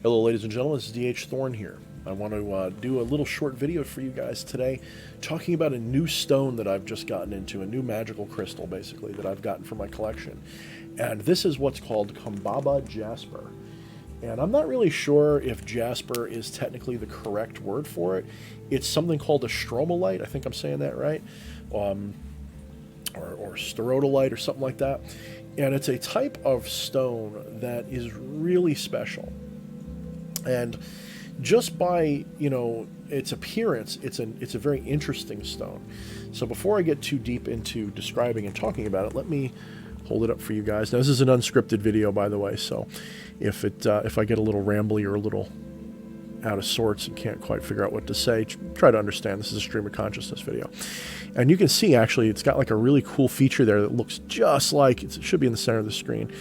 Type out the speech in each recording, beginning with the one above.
Hello ladies and gentlemen, this is DH Thorne here. I want to do a little short video for you guys today talking about a new stone that I've just gotten into, a new magical crystal basically that I've gotten for my collection. And this is what's called Kambaba Jasper. And I'm not really sure if jasper is technically the correct word for it. It's something called a stromalite, I think I'm saying that right, or sterodolite or something like that. And it's a type of stone that is really special. And just by, its appearance, it's a very interesting stone. So before I get too deep into describing and talking about it, let me hold it up for you guys. Now, this is an unscripted video, by the way, so if I get a little rambly or a little out of sorts and can't quite figure out what to say, try to understand this is a stream of consciousness video. And you can see, actually, it's got like a really cool feature there that looks just like, it should be in the center of the screen.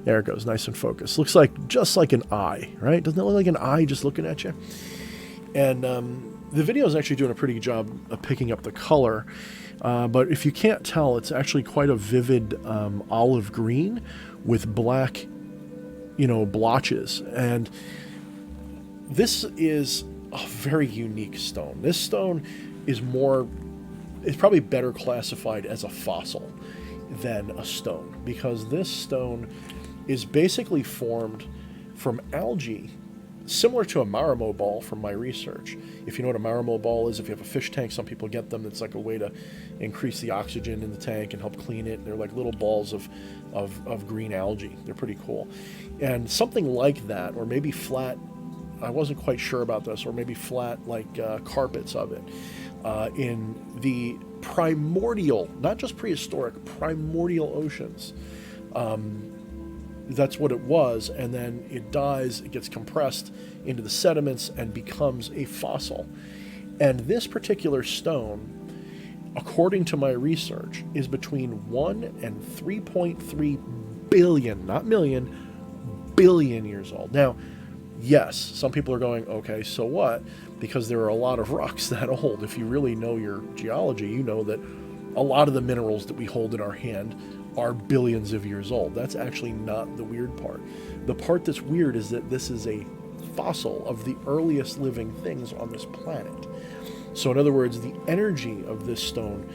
There it goes, nice and focused. Looks like just like an eye, right? Doesn't it look like an eye just looking at you? And the video is actually doing a pretty good job of picking up the color. But if you can't tell, it's actually quite a vivid olive green with black, blotches. And this is a very unique stone. This stone is probably better classified as a fossil than a stone, because this stone is basically formed from algae, similar to a marimo ball from my research. If you know what a marimo ball is, if you have a fish tank, some people get them. It's like a way to increase the oxygen in the tank and help clean it. They're like little balls of green algae. They're pretty cool. And something like that, or maybe flat, I wasn't quite sure about this, or maybe flat like carpets of it, in the primordial, not just prehistoric, primordial oceans. That's what it was, and then it dies, it gets compressed into the sediments and becomes a fossil. And this particular stone, according to my research, is between 1 and 3.3 billion, not million, billion years old. Now, yes, some people are going, okay, so what? Because there are a lot of rocks that old. If you really know your geology, you know that a lot of the minerals that we hold in our hand are billions of years old. That's actually not the weird part. The part that's weird is that this is a fossil of the earliest living things on this planet. So in other words, the energy of this stone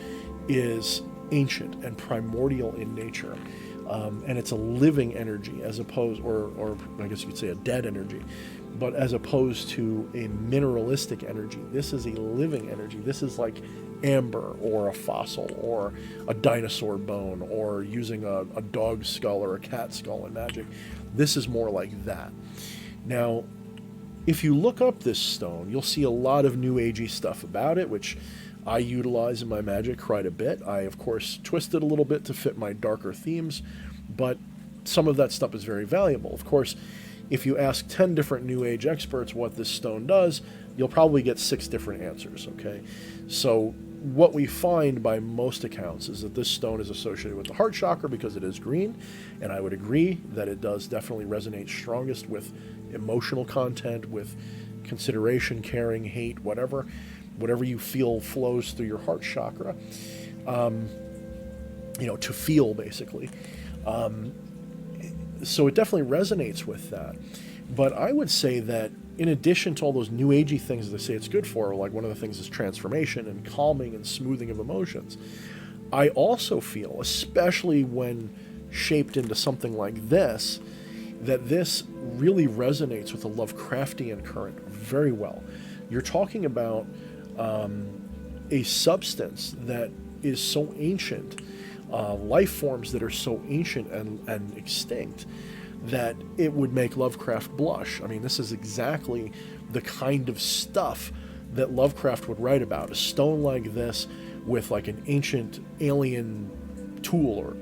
is ancient and primordial in nature. And it's a living energy as opposed, or I guess you could say a dead energy, but as opposed to a mineralistic energy. This is a living energy. This is like amber or a fossil or a dinosaur bone or using a dog skull or a cat skull in magic. This is more like that. Now, if you look up this stone, you'll see a lot of new agey stuff about it, which I utilize in my magic quite a bit. I, of course, twist it a little bit to fit my darker themes, but some of that stuff is very valuable. Of course, if you ask 10 different New Age experts what this stone does, you'll probably get 6 different answers, okay? So what we find by most accounts is that this stone is associated with the heart chakra because it is green, and I would agree that it does definitely resonate strongest with emotional content, with consideration, caring, hate, whatever you feel flows through your heart chakra, to feel, basically. So it definitely resonates with that. But I would say that in addition to all those new agey things that they say it's good for, like one of the things is transformation and calming and smoothing of emotions, I also feel, especially when shaped into something like this, that this really resonates with the Lovecraftian current very well. You're talking about a substance that is so ancient, life forms that are so ancient and extinct, that it would make Lovecraft blush. I mean, this is exactly the kind of stuff that Lovecraft would write about. A stone like this with like an ancient alien tool or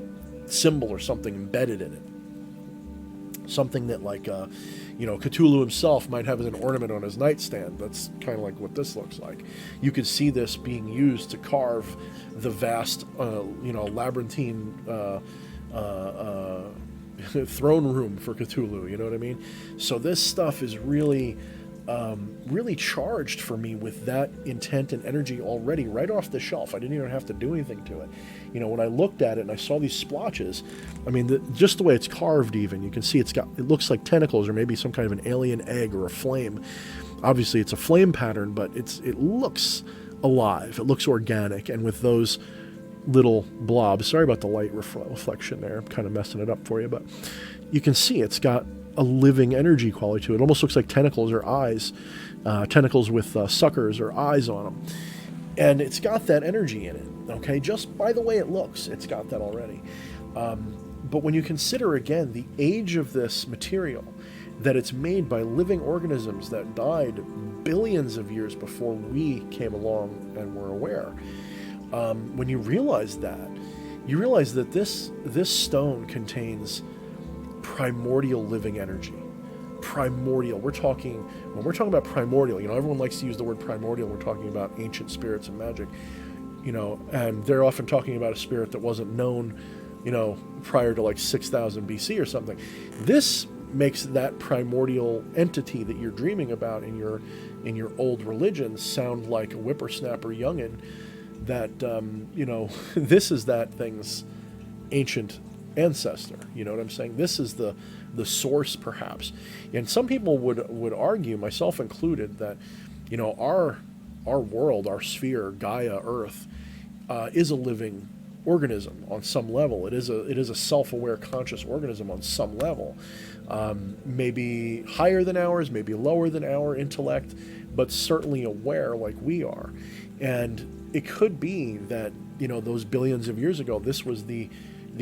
symbol or something embedded in it. Something that like, Cthulhu himself might have as an ornament on his nightstand. That's kind of like what this looks like. You could see this being used to carve the vast, labyrinthine throne room for Cthulhu, you know what I mean? So this stuff is really really charged for me with that intent and energy already right off the shelf. I didn't even have to do anything to it. You know, when I looked at it and I saw these splotches, I mean, just the way it's carved even, you can see it looks like tentacles or maybe some kind of an alien egg or a flame. Obviously, it's a flame pattern, but it looks alive. It looks organic, and with those little blobs, sorry about the light reflection there, I'm kind of messing it up for you, but you can see it's got a living energy quality to it. It almost looks like tentacles or eyes, tentacles with suckers or eyes on them. And it's got that energy in it, okay? Just by the way it looks, it's got that already. But when you consider, again, the age of this material, that it's made by living organisms that died billions of years before we came along and were aware, when you realize that, you realize that this stone contains primordial living energy. Primordial. When we're talking about primordial, you know, everyone likes to use the word primordial. We're talking about ancient spirits and magic, you know, and they're often talking about a spirit that wasn't known, you know, prior to like 6,000 BC or something. This makes that primordial entity that you're dreaming about in your old religion sound like a whippersnapper youngin that, you know, this is that thing's ancient ancestor. You know what I'm saying? This is the source, perhaps. And some people would argue, myself included, that, you know, our world, our sphere, Gaia, Earth, is a living organism on some level. It is a self-aware, conscious organism on some level. Maybe higher than ours, maybe lower than our intellect, but certainly aware like we are. And it could be that, you know, those billions of years ago, this was the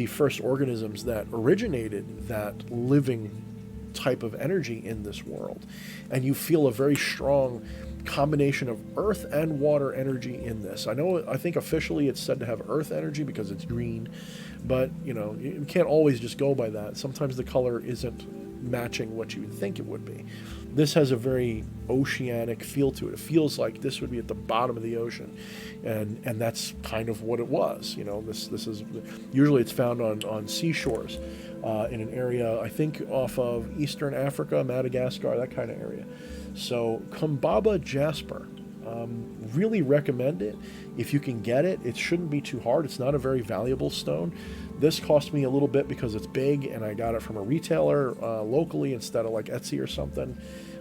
first organisms that originated that living type of energy in this world. And you feel a very strong combination of earth and water energy in this. I think officially it's said to have earth energy because it's green, but, you know, you can't always just go by that. Sometimes the color isn't matching what you would think it would be. This has a very oceanic feel to it. It feels like this would be at the bottom of the ocean, and that's kind of what it was. You know, this is usually it's found on seashores, in an area I think off of Eastern Africa, Madagascar, that kind of area. So Kambaba Jasper, really recommend it if you can get it. It shouldn't be too hard. It's not a very valuable stone. This cost me a little bit because it's big, and I got it from a retailer locally instead of like Etsy or something.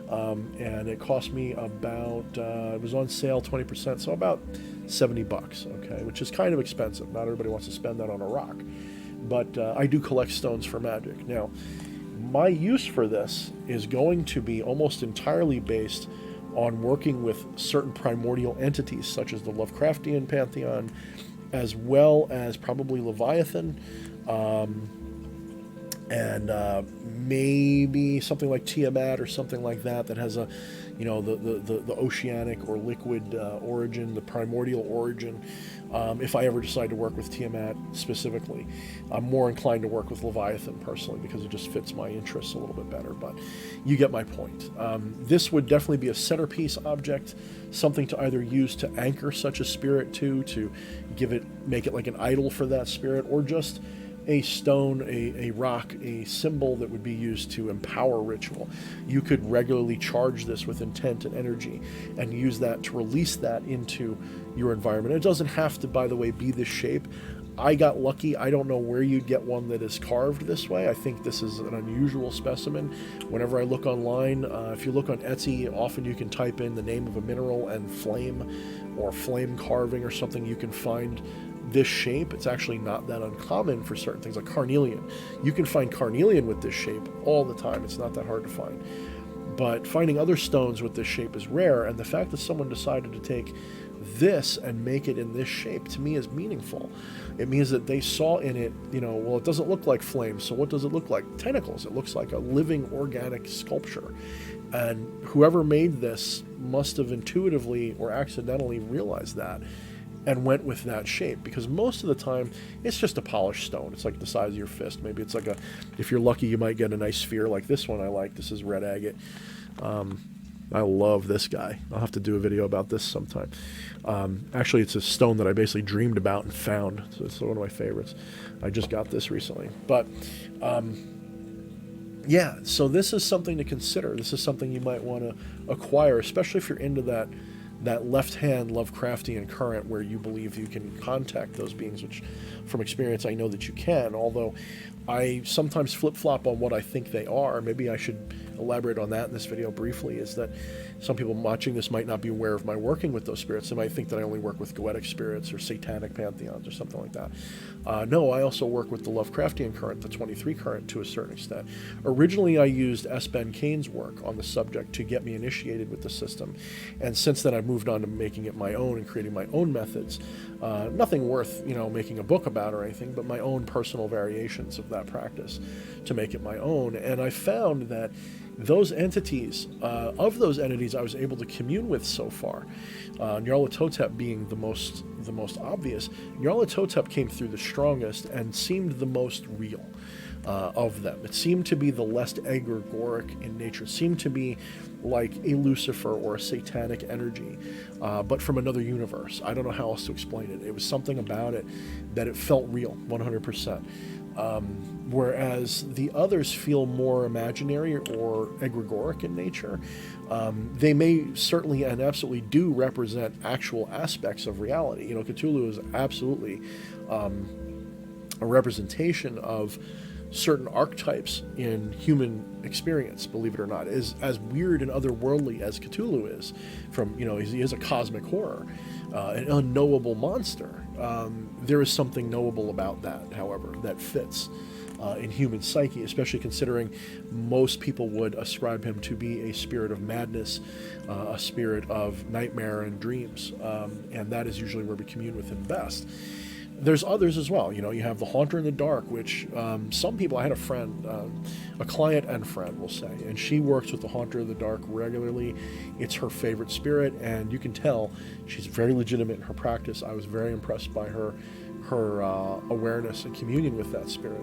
And it cost me about, it was on sale 20%, so about $70, okay, which is kind of expensive. Not everybody wants to spend that on a rock. But I do collect stones for magic. Now, my use for this is going to be almost entirely based on working with certain primordial entities, such as the Lovecraftian pantheon, as well as probably Leviathan, and maybe something like Tiamat or something like that has a, you know, the oceanic or liquid origin, the primordial origin. If I ever decide to work with Tiamat specifically, I'm more inclined to work with Leviathan personally because it just fits my interests a little bit better, but you get my point. This would definitely be a centerpiece object, something to either use to anchor such a spirit to make it like an idol for that spirit, or just a stone, a rock, a symbol that would be used to empower ritual. You could regularly charge this with intent and energy and use that to release that into your environment. It doesn't have to, by the way, be this shape. I got lucky. I don't know where you'd get one that is carved this way. I think this is an unusual specimen. Whenever I look online, if you look on Etsy, often you can type in the name of a mineral and flame or flame carving or something, you can find this shape. It's actually not that uncommon for certain things like carnelian. You can find carnelian with this shape all the time. It's not that hard to find. But finding other stones with this shape is rare, and the fact that someone decided to take this and make it in this shape, to me, is meaningful. It means that they saw in it, you know, well, it doesn't look like flames, so what does it look like? Tentacles. It looks like a living organic sculpture. And whoever made this must have intuitively or accidentally realized that and went with that shape, because most of the time it's just a polished stone. It's like the size of your fist. Maybe it's like if you're lucky, you might get a nice sphere like this one I like. This is red agate. I love this guy. I'll have to do a video about this sometime. Actually, it's a stone that I basically dreamed about and found, so it's one of my favorites. I just got this recently. But yeah, so this is something to consider. This is something you might want to acquire, especially if you're into that left-hand Lovecraftian current where you believe you can contact those beings, which from experience I know that you can, although I sometimes flip-flop on what I think they are. Maybe I should elaborate on that in this video briefly, is that some people watching this might not be aware of my working with those spirits. They might think that I only work with goetic spirits or satanic pantheons or something like that. No, I also work with the Lovecraftian current, the 23 current, to a certain extent. Originally, I used S. Ben Kane's work on the subject to get me initiated with the system, and since then I've moved on to making it my own and creating my own methods. Nothing worth, making a book about or anything, but my own personal variations of that practice to make it my own. And I found that those entities, of those entities I was able to commune with so far, Nyarlathotep being the most obvious, Nyarlathotep came through the strongest and seemed the most real of them. It seemed to be the less egregoric in nature. It seemed to be like a Lucifer or a satanic energy, but from another universe. I don't know how else to explain it. It was something about it that it felt real, 100%. Whereas the others feel more imaginary or egregoric in nature. They may certainly and absolutely do represent actual aspects of reality. Cthulhu is absolutely a representation of certain archetypes in human experience, believe it or not. As weird and otherworldly as Cthulhu is, he is a cosmic horror, an unknowable monster. There is something knowable about that, however, that fits in human psyche, especially considering most people would ascribe him to be a spirit of madness, a spirit of nightmare and dreams, and that is usually where we commune with him best. There's others as well. You have the Haunter in the Dark, which some people, I had a friend, a client and friend, we'll say, and she works with the Haunter in the Dark regularly. It's her favorite spirit, and you can tell she's very legitimate in her practice. I was very impressed by her awareness and communion with that spirit.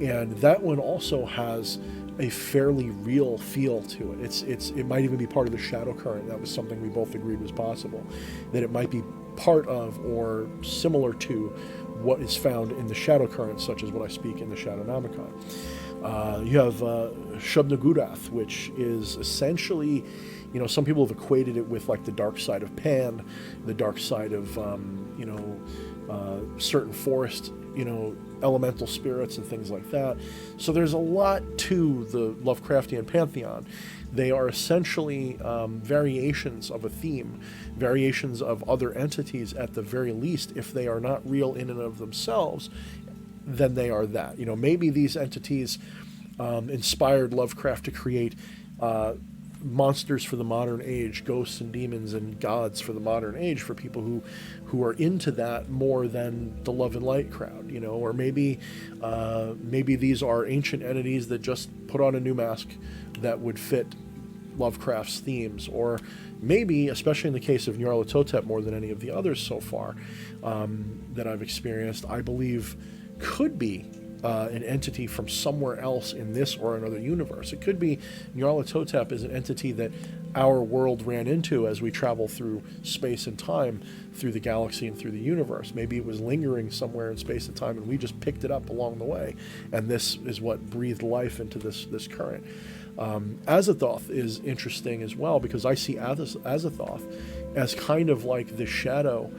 And that one also has a fairly real feel to it. It might even be part of the shadow current. That was something we both agreed was possible, that it might be part of or similar to what is found in the shadow current, such as what I speak in the Shadownomicon. You have Shub-Niggurath, which is essentially, some people have equated it with like the dark side of Pan, the dark side of, certain forest, elemental spirits and things like that. So there's a lot to the Lovecraftian pantheon. They are essentially variations of a theme, variations of other entities at the very least. If they are not real in and of themselves, then they are that. Maybe these entities inspired Lovecraft to create monsters for the modern age, ghosts and demons and gods for the modern age, for people who are into that more than the love and light crowd, or maybe these are ancient entities that just put on a new mask that would fit Lovecraft's themes, or maybe, especially in the case of Nyarlathotep more than any of the others so far that I've experienced, I believe could be an entity from somewhere else in this or another universe. It could be Nyarlathotep is an entity that our world ran into as we travel through space and time, through the galaxy and through the universe. Maybe it was lingering somewhere in space and time and we just picked it up along the way, and this is what breathed life into this current. Azathoth is interesting as well, because I see Azathoth as kind of like the shadow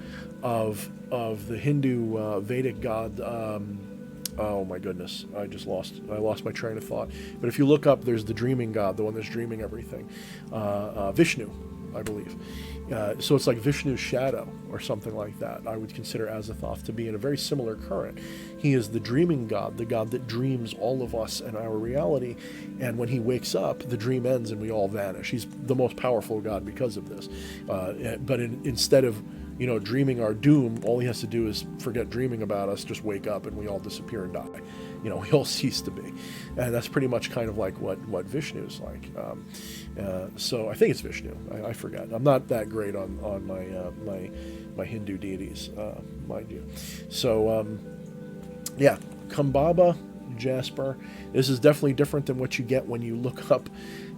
of the Hindu Vedic god. Oh my goodness, I lost my train of thought. But if you look up, there's the dreaming god, the one that's dreaming everything, Vishnu, I believe. So it's like Vishnu's shadow or something like that. I would consider Azathoth to be in a very similar current. He is the dreaming god, the god that dreams all of us and our reality. And when he wakes up, the dream ends and we all vanish. He's the most powerful god because of this. But instead of dreaming our doom, all he has to do is forget dreaming about us, just wake up, and we all disappear and die. We all cease to be. And that's pretty much kind of like what Vishnu is like. So I think it's Vishnu. I forget. I'm not that great on my Hindu deities, mind you. So, Kambaba Jasper. This is definitely different than what you get when you look up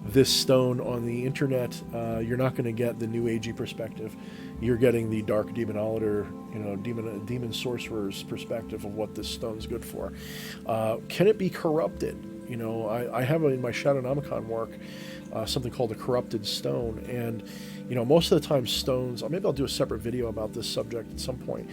this stone on the internet. You're not going to get the New Agey perspective. You're getting the dark demonologer, demon sorcerer's perspective of what this stone's good for. Can it be corrupted? You know, I have in my Shadownomicon work something called a corrupted stone, and you know, most of the time stones, maybe I'll do a separate video about this subject at some point,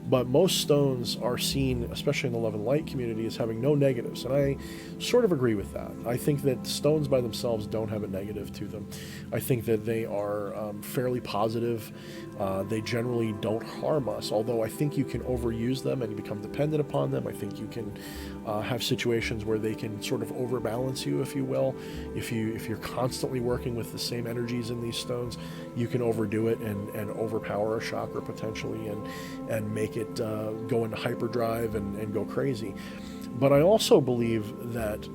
but most stones are seen, especially in the Love and Light community, as having no negatives, and I sort of agree with that. I think that stones by themselves don't have a negative to them. I think that they are fairly positive. They generally don't harm us, although I think you can overuse them and you become dependent upon them. I think you can have situations where they can sort of overbalance you, if you will. If you're constantly working with the same energies in these stones, you can overdo it and overpower a chakra potentially and make it go into hyperdrive and go crazy. But I also believe that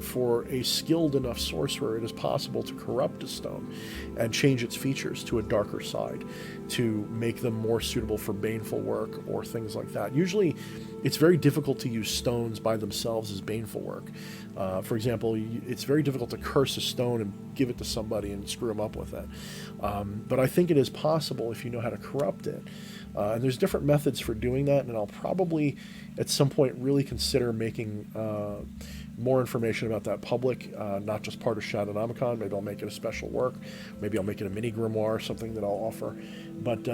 for a skilled enough sorcerer, it is possible to corrupt a stone and change its features to a darker side to make them more suitable for baneful work or things like that. Usually, it's very difficult to use stones by themselves as baneful work. For example, it's very difficult to curse a stone and give it to somebody and screw them up with it. But I think it is possible if you know how to corrupt it. And there's different methods for doing that, and I'll probably at some point really consider making more information about that public, not just part of Shadownomicon. Maybe I'll make it a special work. Maybe I'll make it a mini grimoire, something that I'll offer. But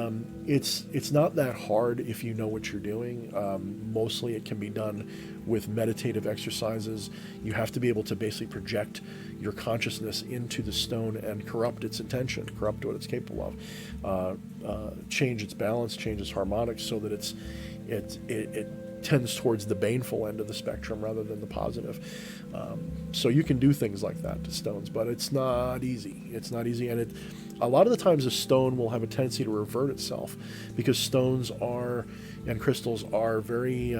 it's not that hard if you know what you're doing. Mostly it can be done with meditative exercises. You have to be able to basically project your consciousness into the stone and corrupt its intention, corrupt what it's capable of, change its balance, change its harmonics so that it tends towards the baneful end of the spectrum rather than the positive. So you can do things like that to stones, but it's not easy. It's not easy, and a lot of the times a stone will have a tendency to revert itself because stones and crystals are very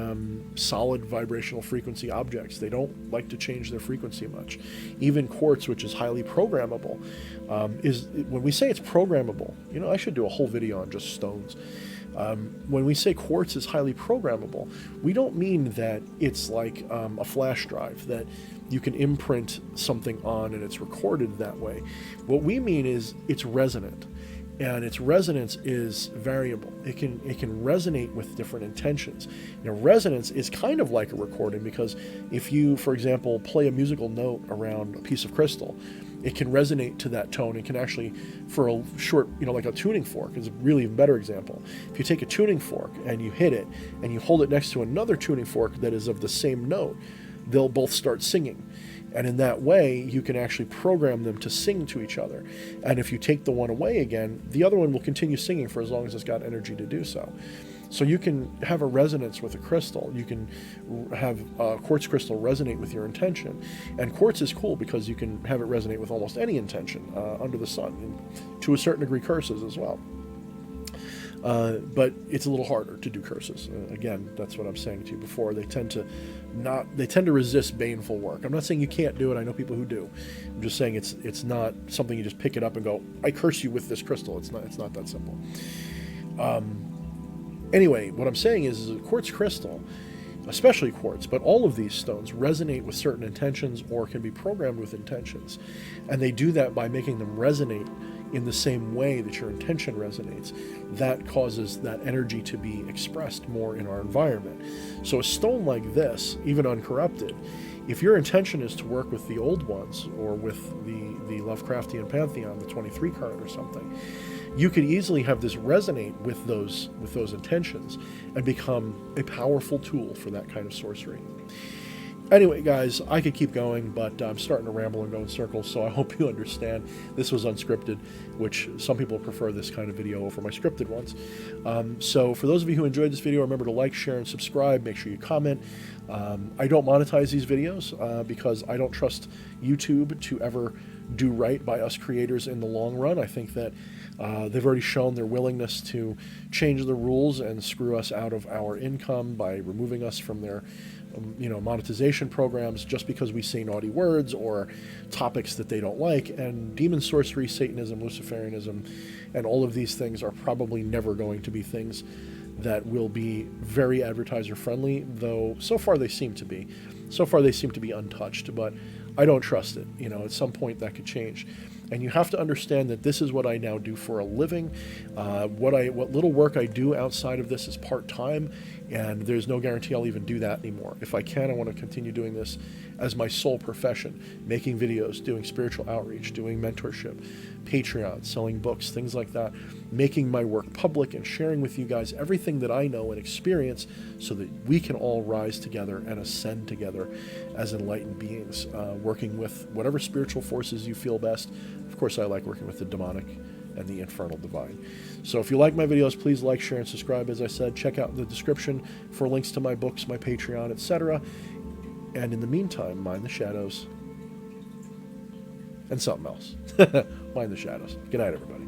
solid vibrational frequency objects. They don't like to change their frequency much. Even quartz, which is highly programmable, when we say it's programmable, you know, I should do a whole video on just stones. When we say quartz is highly programmable, we don't mean that it's like a flash drive that you can imprint something on and it's recorded that way. What we mean is it's resonant, and its resonance is variable. It can resonate with different intentions. Now, resonance is kind of like a recording because if you, for example, play a musical note around a piece of crystal, it can resonate to that tone. It can actually, for a short, you know, like a tuning fork is a really better example. If you take a tuning fork and you hit it and you hold it next to another tuning fork that is of the same note, they'll both start singing. And in that way, you can actually program them to sing to each other. And if you take the one away again, the other one will continue singing for as long as it's got energy to do so. So you can have a resonance with a crystal. You can have a quartz crystal resonate with your intention. And quartz is cool because you can have it resonate with almost any intention under the sun, and to a certain degree curses as well. But it's a little harder to do curses. Again, that's what I'm saying to you before. They tend to resist baneful work. I'm not saying you can't do it. I know people who do. I'm just saying it's not something you just pick it up and go, I curse you with this crystal. It's not that simple. Anyway, what I'm saying is a quartz crystal, especially quartz, but all of these stones resonate with certain intentions or can be programmed with intentions. And they do that by making them resonate in the same way that your intention resonates. That causes that energy to be expressed more in our environment. So a stone like this, even uncorrupted, if your intention is to work with the old ones or with the Lovecraftian pantheon, the 23 card or something, you could easily have this resonate with those intentions and become a powerful tool for that kind of sorcery. Anyway, guys, I could keep going, but I'm starting to ramble and go in circles, so I hope you understand. This was unscripted, which some people prefer this kind of video over my scripted ones. So for those of you who enjoyed this video, remember to like, share, and subscribe. Make sure you comment. I don't monetize these videos because I don't trust YouTube to ever do right by us creators in the long run. I think that they've already shown their willingness to change the rules and screw us out of our income by removing us from their monetization programs just because we say naughty words or topics that they don't like. And demon sorcery, Satanism, Luciferianism, and all of these things are probably never going to be things that will be very advertiser friendly, though so far they seem to be. So far they seem to be untouched, but I don't trust it. At some point that could change. And you have to understand that this is what I now do for a living. What little work I do outside of this is part-time, and there's no guarantee I'll even do that anymore. If I can, I want to continue doing this as my sole profession, making videos, doing spiritual outreach, doing mentorship, Patreon, selling books, things like that, making my work public and sharing with you guys everything that I know and experience so that we can all rise together and ascend together as enlightened beings, working with whatever spiritual forces you feel best. Of course, I like working with the demonic and the infernal divine. So if you like my videos, please like, share, and subscribe. As I said, check out the description for links to my books, my Patreon, etc. And in the meantime, mind the shadows and something else. Mind the shadows. Good night, everybody.